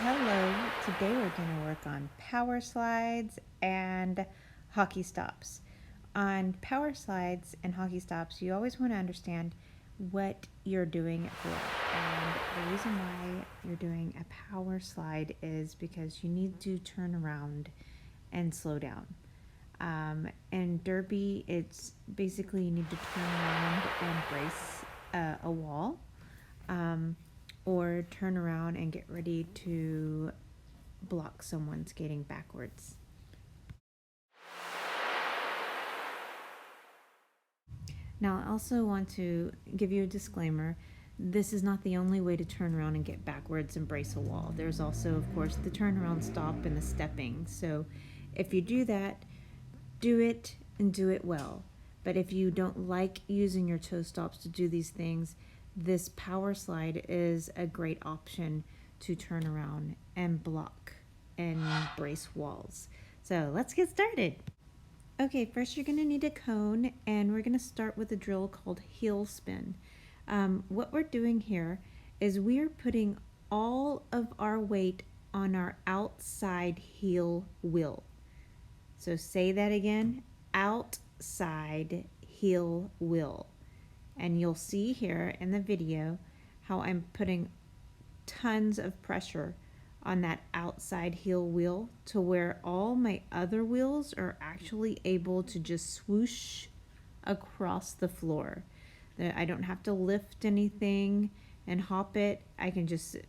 Hello, today we're going to work on power slides and hockey stops. On power slides and hockey stops, you always want to understand what you're doing it for. And the reason why you're doing a power slide is because you need to turn around and slow down. In derby, it's basically you need to turn around and brace a wall. Or turn around and get ready to block someone skating backwards. Now, I also want to give you a disclaimer. This is not the only way to turn around and get backwards and brace a wall. There's also, of course, the turnaround stop and the stepping. So if you do that, do it and do it well. But if you don't like using your toe stops to do these things, this power slide is a great option to turn around and block and brace walls. So let's get started. Okay, first you're going to need a cone, and we're going to start with a drill called heel spin. What we're doing here is we're putting all of our weight on our outside heel wheel. So say that again, outside heel wheel. And you'll see here in the video how I'm putting tons of pressure on that outside heel wheel to where all my other wheels are actually able to just swoosh across the floor. I don't have to lift anything and hop it.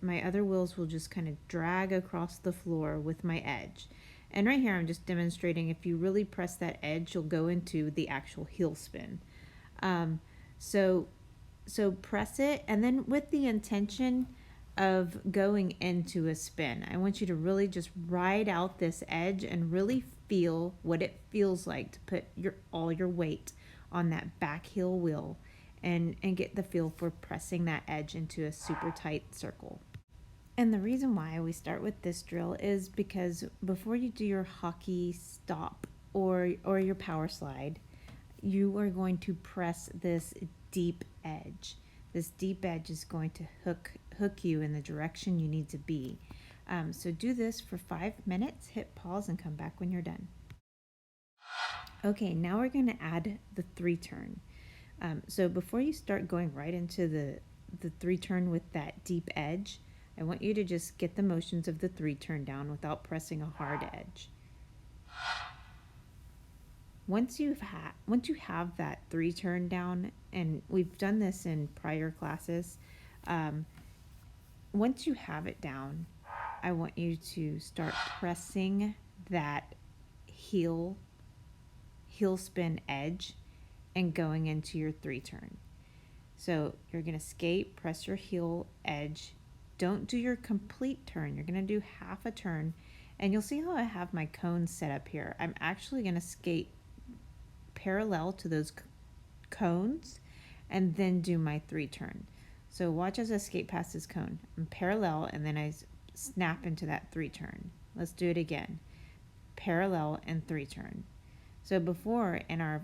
My other wheels will just kind of drag across the floor with my edge. And right here I'm just demonstrating if you really press that edge, you'll go into the actual heel spin. So press it, and then with the intention of going into a spin, I want you to really just ride out this edge and really feel what it feels like to put all your weight on that back heel wheel and get the feel for pressing that edge into a super tight circle. And the reason why we start with this drill is because before you do your hockey stop or your power slide, you are going to press this deep edge. This deep edge is going to hook you in the direction you need to be. So do this for 5 minutes, hit pause, and come back when you're done. Okay, now we're going to add the 3-turn. So before you start going right into the 3-turn with that deep edge, I want you to just get the motions of the 3-turn down without pressing a hard edge. Once you have that 3-turn down, and we've done this in prior classes, once you have it down, I want you to start pressing that heel spin edge and going into your 3-turn. So you're going to skate, press your heel edge. Don't do your complete turn. You're going to do half a turn, and you'll see how I have my cones set up here. I'm actually going to skate parallel to those cones and then do my 3-turn. So watch as I skate past this cone. I'm parallel, and then I snap into that 3-turn. Let's do it again. Parallel and 3-turn. So before, in our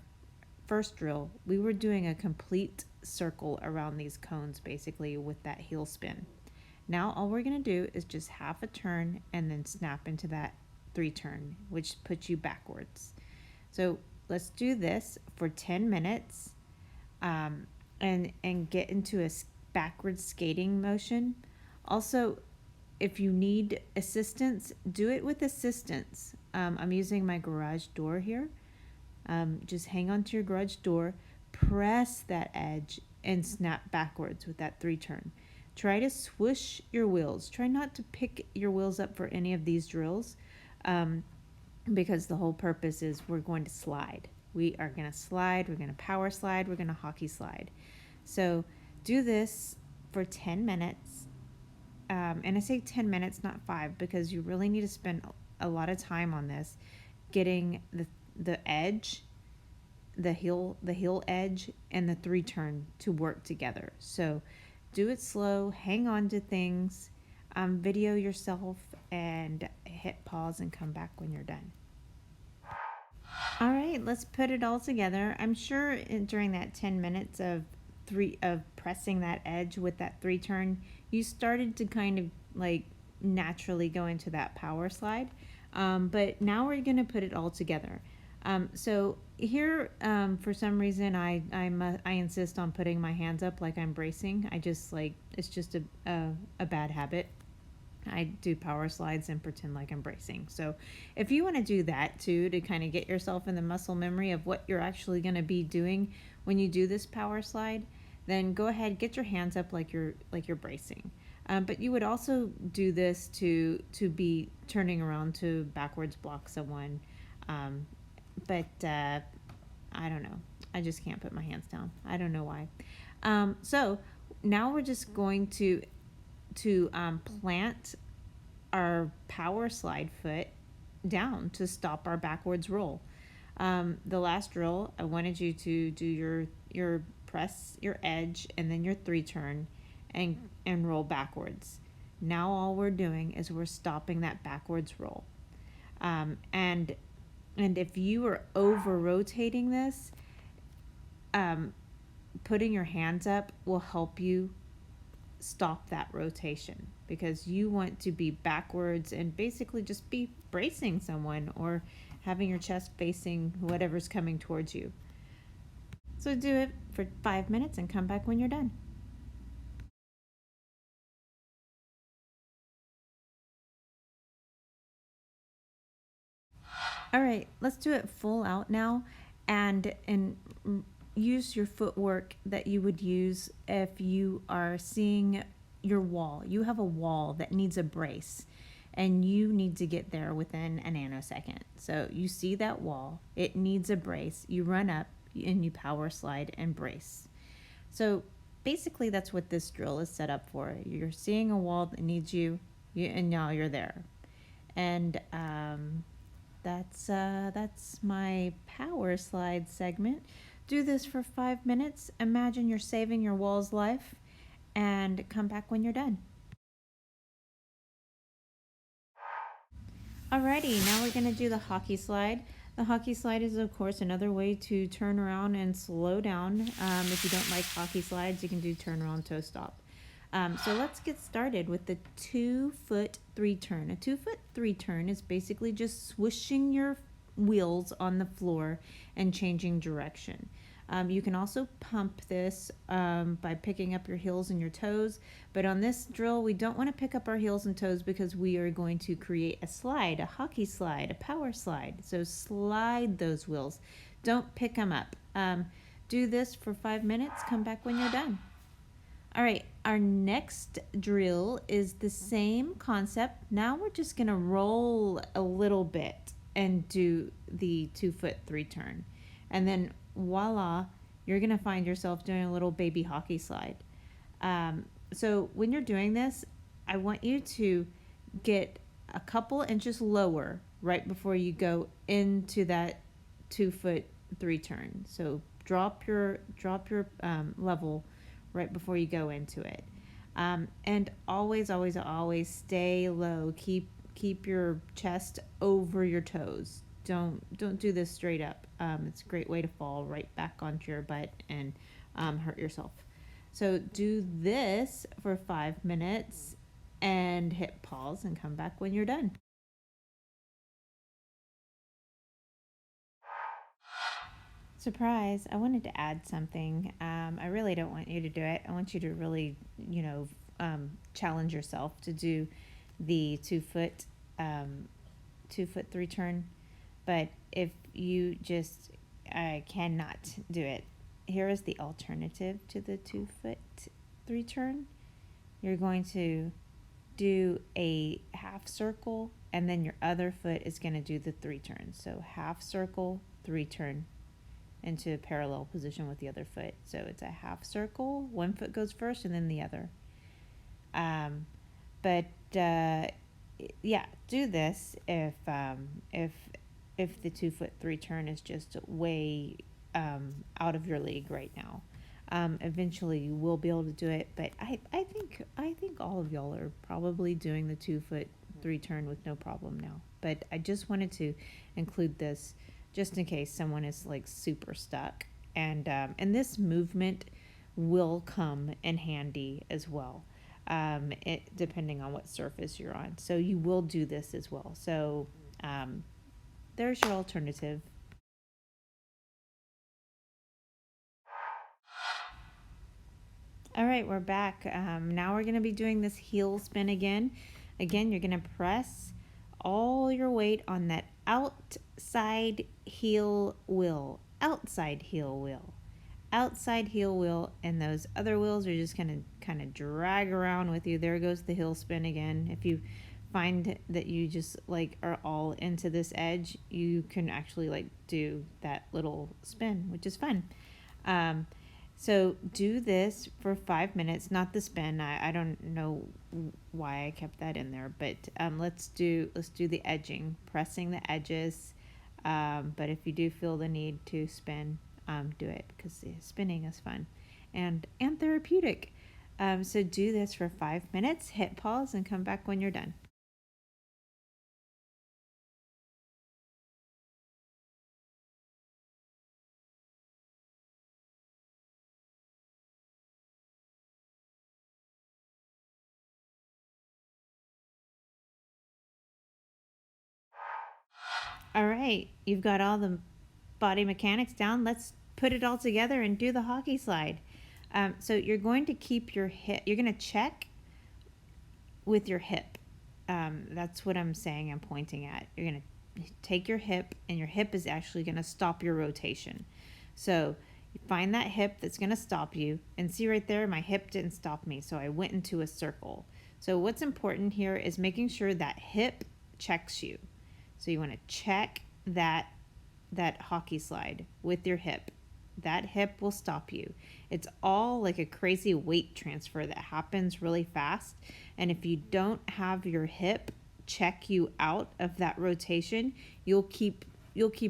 first drill, we were doing a complete circle around these cones basically with that heel spin. Now all we're going to do is just half a turn and then snap into that 3-turn, which puts you backwards. So let's do this for 10 minutes and get into a backwards skating motion. Also, if you need assistance, do it with assistance. I'm using my garage door here. Just hang on to your garage door, press that edge, and snap backwards with that 3-turn. Try to swoosh your wheels. Try not to pick your wheels up for any of these drills. Because the whole purpose is we're going to slide. We are going to slide, we're going to power slide, we're going to hockey slide. So do this for 10 minutes. And I say 10 minutes, not 5, because you really need to spend a lot of time on this, getting the edge, the heel edge, and the 3-turn to work together. So do it slow, hang on to things, video yourself, and hit pause and come back when you're done. All right, let's put it all together. I'm sure during that 10 minutes of pressing that edge with that 3-turn, you started to kind of like naturally go into that power slide. But now we're going to put it all together. So here, for some reason, I insist on putting my hands up like I'm bracing. I just like, it's just a bad habit. I do power slides and pretend like I'm bracing. So if you want to do that too, to kind of get yourself in the muscle memory of what you're actually going to be doing when you do this power slide, then go ahead, get your hands up like you're bracing. But you would also do this to be turning around to backwards block someone. But I don't know. I just can't put my hands down. I don't know why. So now we're just going to plant our power slide foot down to stop our backwards roll. The last drill, I wanted you to do your press, your edge, and then your 3 turn, and roll backwards. Now all we're doing is we're stopping that backwards roll. And if you are over rotating this, putting your hands up will help you stop that rotation, because you want to be backwards and basically just be bracing someone or having your chest facing whatever's coming towards you. So do it for 5 minutes and come back when you're done. All right, let's do it full out now, and use your footwork that you would use if you are seeing your wall. You have a wall that needs a brace, and you need to get there within a nanosecond. So you see that wall, it needs a brace. You run up and you power slide and brace. So basically that's what this drill is set up for. You're seeing a wall that needs you, and now you're there. And that's my power slide segment. Do this for 5 minutes. Imagine you're saving your wall's life, and come back when you're done. Alrighty, now we're going to do the hockey slide. The hockey slide is, of course, another way to turn around and slow down. If you don't like hockey slides, you can do turn around toe stop. So let's get started with the 2-foot 3 turn. A 2-foot 3 turn is basically just swishing your wheels on the floor and changing direction. You can also pump this by picking up your heels and your toes, but on this drill we don't want to pick up our heels and toes because we are going to create a slide, a hockey slide, a power slide. So slide those wheels, don't pick them up. Do this for 5 minutes, come back when you're done. All right, our next drill is the same concept. Now we're just gonna roll a little bit and do the 2-foot 3 turn. And then voila, you're gonna find yourself doing a little baby hockey slide. So when you're doing this, I want you to get a couple inches lower right before you go into that 2-foot 3 turn. So drop your level right before you go into it. And always stay low. Keep your chest over your toes. Don't do this straight up. It's a great way to fall right back onto your butt and hurt yourself. So do this for 5 minutes and hit pause and come back when you're done. Surprise, I wanted to add something. I really don't want you to do it. I want you to really, challenge yourself to do the 2-foot 3 turn. But if you just cannot do it, here is the alternative to the 2-foot 3 turn. You're going to do a half circle, and then your other foot is going to do the 3 turns. So half circle, 3 turn into a parallel position with the other foot. So it's a half circle, one foot goes first and then the other. Yeah, do this if the 2-foot 3 turn is just way out of your league right now. Eventually you will be able to do it, but I think all of y'all are probably doing the 2-foot 3 turn with no problem now. But I just wanted to include this just in case someone is like super stuck, and this movement will come in handy as well. depending on what surface you're on. So you will do this as well. So there's your alternative. All right, we're back. Now we're going to be doing this heel spin again. Again, you're going to press all your weight on that outside heel wheel, outside heel wheel, outside heel wheel, and those other wheels are just going to kind of drag around with you. There goes the heel spin again. If you find that you just like are all into this edge, you can actually like do that little spin, which is fun. So do this for 5 minutes, not the spin. I don't know why I kept that in there, but let's do the edging, pressing the edges. But if you do feel the need to spin, do it, because spinning is fun and therapeutic. So do this for 5 minutes, hit pause, and come back when you're done. All right, you've got all the body mechanics down. Let's put it all together and do the hockey slide. So you're going to keep your hip, you're going to check with your hip. That's what I'm saying, I'm pointing at. You're going to take your hip, and your hip is actually going to stop your rotation. So you find that hip that's going to stop you, and see right there, my hip didn't stop me, so I went into a circle. So what's important here is making sure that hip checks you. So you want to check that hockey slide with your hip. That hip will stop you. It's all like a crazy weight transfer that happens really fast. And if you don't have your hip check you out of that rotation, you'll keep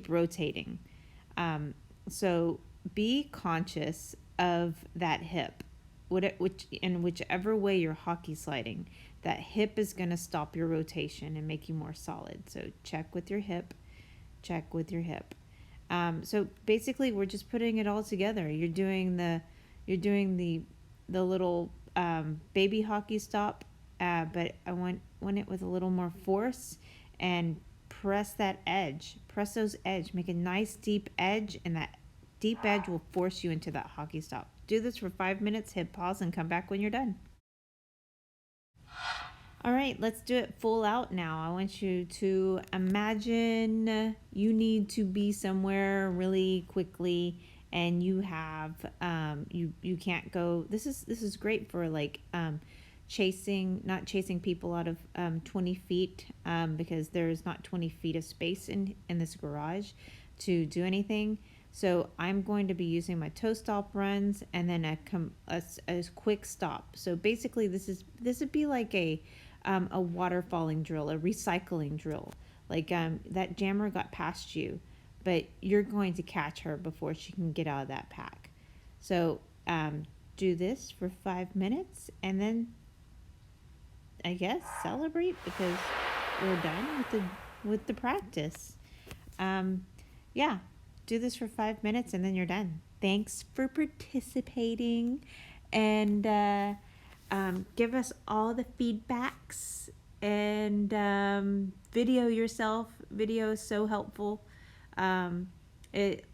rotating. So be conscious of that hip. Whichever way you're hockey sliding, that hip is going to stop your rotation and make you more solid. So check with your hip. Check with your hip. So basically, we're just putting it all together. You're doing the little baby hockey stop, but I want it with a little more force, and press that edge. Press those edge. Make a nice deep edge, and that deep edge will force you into that hockey stop. Do this for 5 minutes. Hit pause and come back when you're done. All right, let's do it full out now. I want you to imagine you need to be somewhere really quickly, and you have you can't go. This is great for like not chasing people out of 20 feet, because there's not 20 feet of space in this garage to do anything. So I'm going to be using my toe stop runs, and then a quick stop. So basically, this would be like a water falling drill, a recycling drill. Like that jammer got past you, but you're going to catch her before she can get out of that pack. So do this for 5 minutes, and then I guess celebrate, because we're done with the practice. Yeah, do this for 5 minutes, and then you're done. Thanks for participating, and give us all the feedbacks, and video yourself. Video is so helpful. Do it.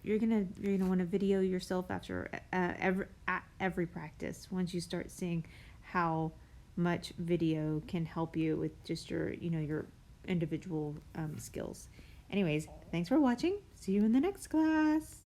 You're gonna want to video yourself after every practice. Once you start seeing how much video can help you with just your individual skills. Anyways, thanks for watching. See you in the next class.